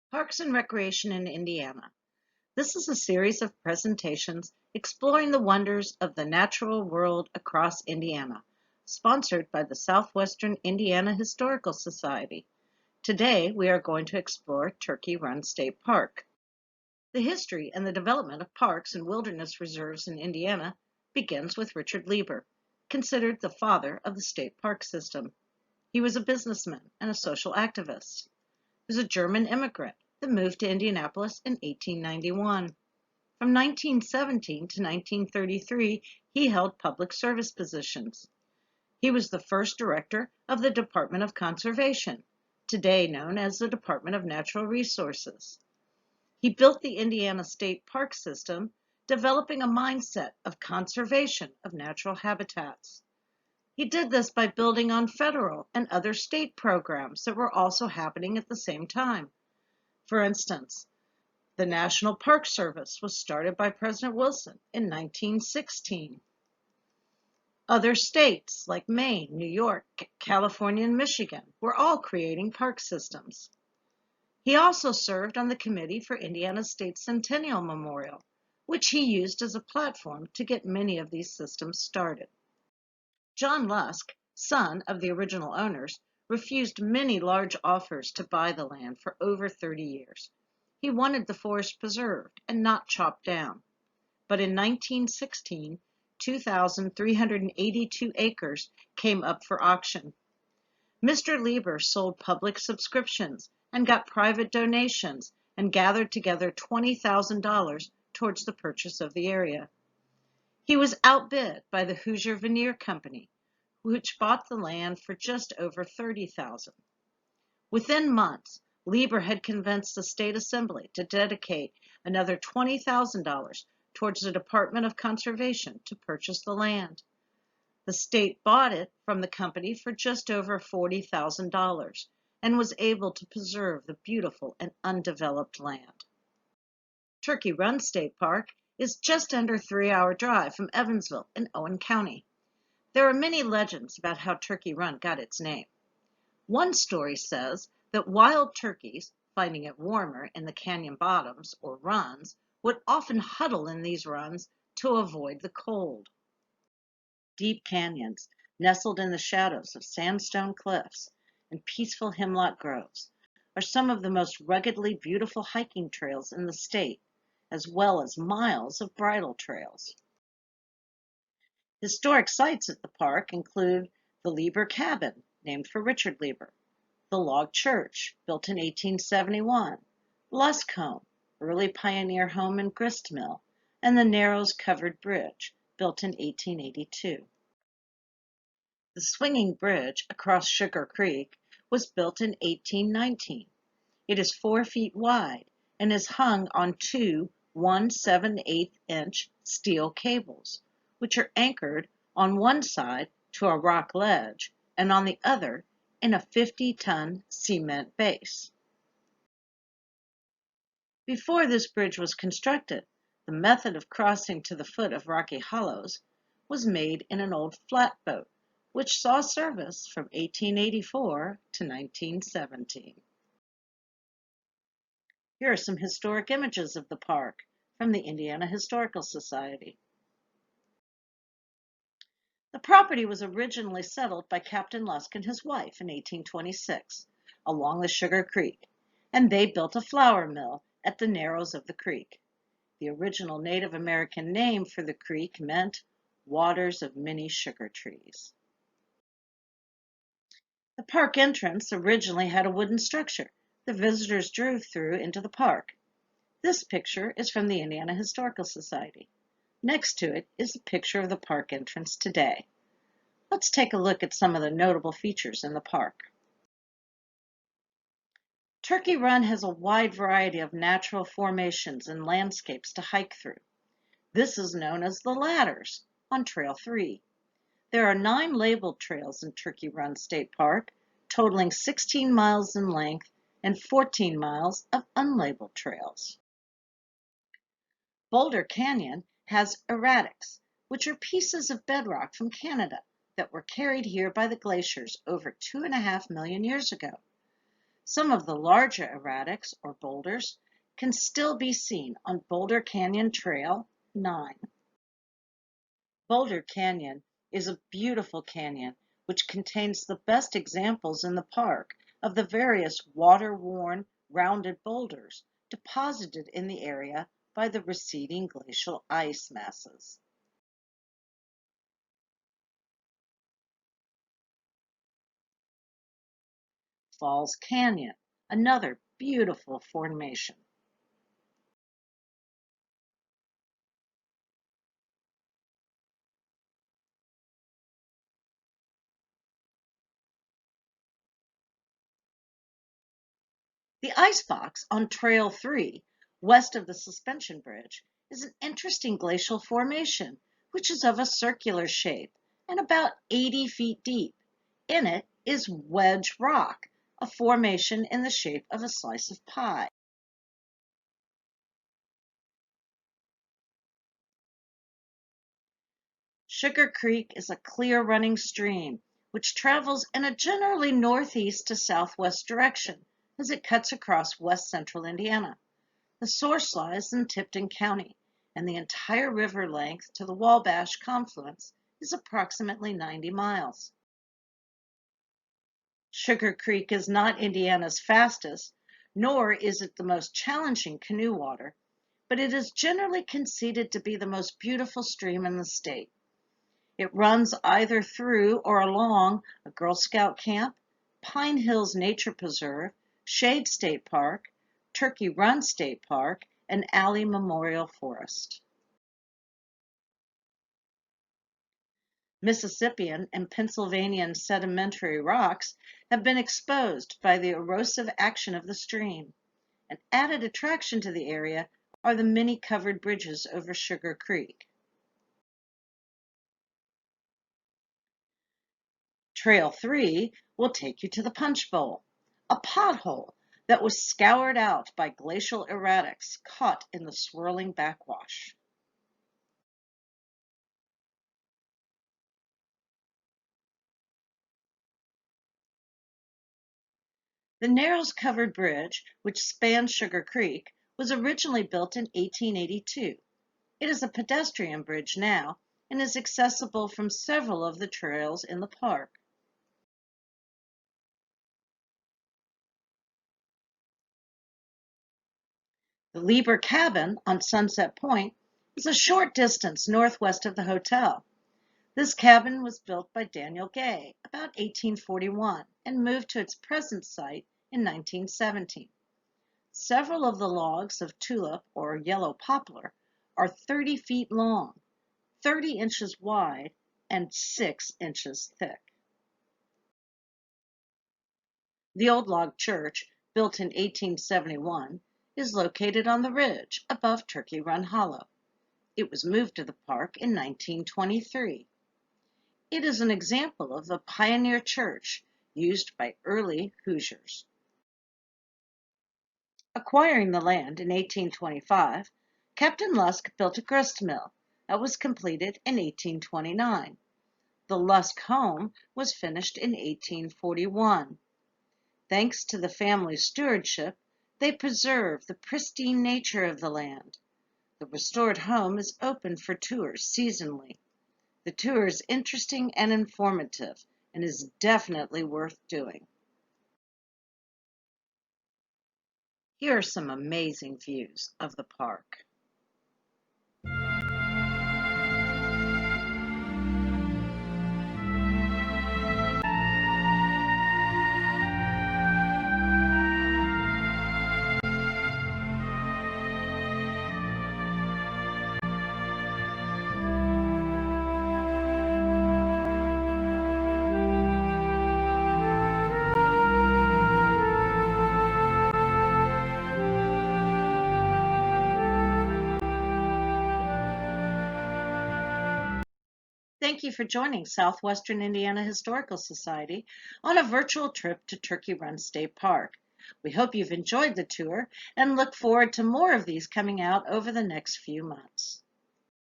Parks and Recreation in Indiana. This is a series of presentations exploring the wonders of the natural world across Indiana, sponsored by the Southwestern Indiana Historical Society. Today, we are going to explore Turkey Run State Park. The history and the development of parks and wilderness reserves in Indiana begins with Richard Lieber, considered the father of the state park system. He was a businessman and a social activist. He was a German immigrant that moved to Indianapolis in 1891. From 1917 to 1933, he held public service positions. He was the first director of the Department of Conservation, today known as the Department of Natural Resources. He built the Indiana State Park system, developing a mindset of conservation of natural habitats. He did this by building on federal and other state programs that were also happening at the same time. For instance, the National Park Service was started by President Wilson in 1916. Other states like Maine, New York, California, and Michigan were all creating park systems. He also served on the committee for Indiana State Centennial Memorial, which he used as a platform to get many of these systems started. John Lusk, son of the original owners, refused many large offers to buy the land for over 30 years. He wanted the forest preserved and not chopped down. But in 1916, 2,382 acres came up for auction. Mr. Lieber sold public subscriptions and got private donations and gathered together $20,000 towards the purchase of the area. He was outbid by the Hoosier Veneer Company, which bought the land for just over $30,000. Within months, Lieber had convinced the state assembly to dedicate another $20,000 towards the Department of Conservation to purchase the land. The state bought it from the company for just over $40,000 and was able to preserve the beautiful and undeveloped land. Turkey Run State Park is just under a 3-hour drive from Evansville in Owen County. There are many legends about how Turkey Run got its name. One story says that wild turkeys, finding it warmer in the canyon bottoms or runs, would often huddle in these runs to avoid the cold. Deep canyons, nestled in the shadows of sandstone cliffs and peaceful hemlock groves, are some of the most ruggedly beautiful hiking trails in the state, as well as miles of bridle trails. Historic sites at the park include the Lieber Cabin, named for Richard Lieber, the log church, built in 1871, Lusk Home, early pioneer home and grist mill, and the Narrows Covered Bridge, built in 1882. The swinging bridge across Sugar Creek was built in 1819. It is 4 feet wide and is hung on two 1/7/8-inch steel cables, which are anchored on one side to a rock ledge and on the other in a 50-ton cement base. Before this bridge was constructed, the method of crossing to the foot of Rocky Hollows was made in an old flatboat, which saw service from 1884 to 1917. Here are some historic images of the park from the Indiana Historical Society. The property was originally settled by Captain Lusk and his wife in 1826 along the Sugar Creek, and they built a flour mill at the narrows of the creek. The original Native American name for the creek meant waters of many sugar trees. The park entrance originally had a wooden structure the visitors drove through into the park. This picture is from the Indiana Historical Society. Next to it is a picture of the park entrance today. Let's take a look at some of the notable features in the park. Turkey Run has a wide variety of natural formations and landscapes to hike through. This is known as the Ladders on Trail 3. There are 9 labeled trails in Turkey Run State Park, totaling 16 miles in length and 14 miles of unlabeled trails. Boulder Canyon has erratics, which are pieces of bedrock from Canada that were carried here by the glaciers over 2.5 million years ago. Some of the larger erratics, or boulders, can still be seen on Boulder Canyon Trail 9. Boulder Canyon is a beautiful canyon which contains the best examples in the park of the various water-worn, rounded boulders deposited in the area by the receding glacial ice masses. Falls Canyon, another beautiful formation. The icebox on Trail 3, west of the suspension bridge, is an interesting glacial formation, which is of a circular shape and about 80 feet deep. In it is Wedge Rock, a formation in the shape of a slice of pie. Sugar Creek is a clear running stream which travels in a generally northeast to southwest direction as it cuts across west central Indiana. The source lies in Tipton County, and the entire river length to the Wabash confluence is approximately 90 miles. Sugar Creek is not Indiana's fastest, nor is it the most challenging canoe water, but it is generally conceded to be the most beautiful stream in the state. It runs either through or along a Girl Scout camp, Pine Hills Nature Preserve, Shade State Park, Turkey Run State Park, and Alley Memorial Forest. Mississippian and Pennsylvanian sedimentary rocks have been exposed by the erosive action of the stream. An added attraction to the area are the many covered bridges over Sugar Creek. Trail 3 will take you to the Punch Bowl, a pothole that was scoured out by glacial erratics caught in the swirling backwash. The Narrows-covered bridge, which spans Sugar Creek, was originally built in 1882. It is a pedestrian bridge now and is accessible from several of the trails in the park. The Lieber Cabin on Sunset Point is a short distance northwest of the hotel. This cabin was built by Daniel Gay about 1841 and moved to its present site in 1917. Several of the logs of tulip or yellow poplar are 30 feet long, 30 inches wide, and 6 inches thick. The old log church, built in 1871, is located on the ridge above Turkey Run Hollow. It was moved to the park in 1923. It is an example of a pioneer church used by early Hoosiers. Acquiring the land in 1825, Captain Lusk built a grist mill that was completed in 1829. The Lusk Home was finished in 1841. Thanks to the family's stewardship, they preserve the pristine nature of the land. The restored home is open for tours seasonally. The tour is interesting and informative and is definitely worth doing. Here are some amazing views of the park. Thank you for joining Southwestern Indiana Historical Society on a virtual trip to Turkey Run State Park. We hope you've enjoyed the tour and look forward to more of these coming out over the next few months.